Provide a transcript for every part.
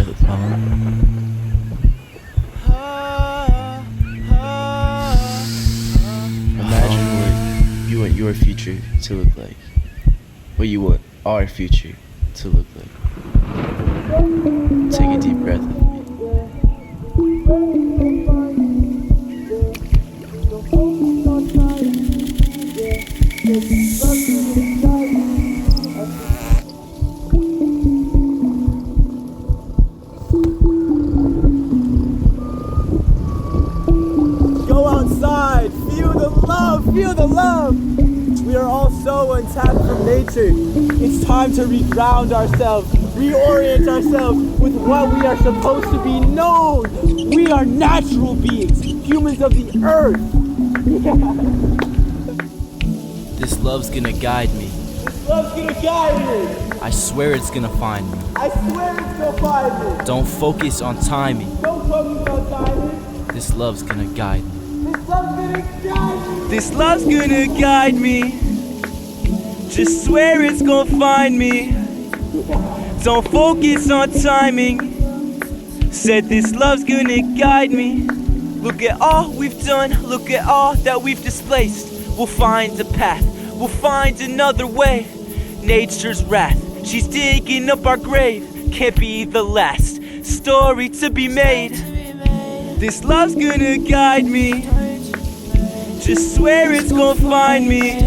breath. Imagine what you want your future to look like. What you want our future to look like. Take a deep breath with me. Go outside, feel the love, feel the love. We are all so untapped from nature. It's time to reground ourselves, reorient ourselves with what we are supposed to be known. We are natural beings, humans of the earth. This love's gonna guide me. This love's gonna guide me. I swear it's gonna find me. I swear it's gonna find me. Don't focus on timing. Don't focus on timing. This love's gonna guide me. This love's gonna guide me. This love's gonna guide me. Just swear it's gonna find me. Don't focus on timing. Said this love's gonna guide me. Look at all we've done, look at all that we've displaced. We'll find a path, we'll find another way. Nature's wrath, she's digging up our grave. Can't be the last story to be made. This love's gonna guide me. Just swear it's gonna find me.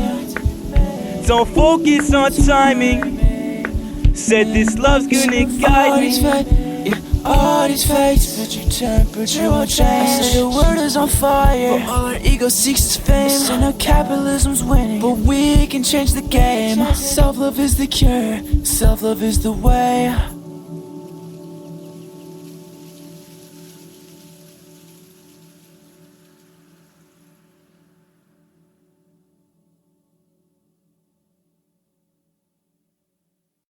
Don't focus on timing. Said this love's gonna guide me. All these fakes, but your temperature won't change. I say the world is on fire, but all our ego seeks fame. I say now capitalism's winning, but we can change the game. Self-love is the cure, self-love is the way.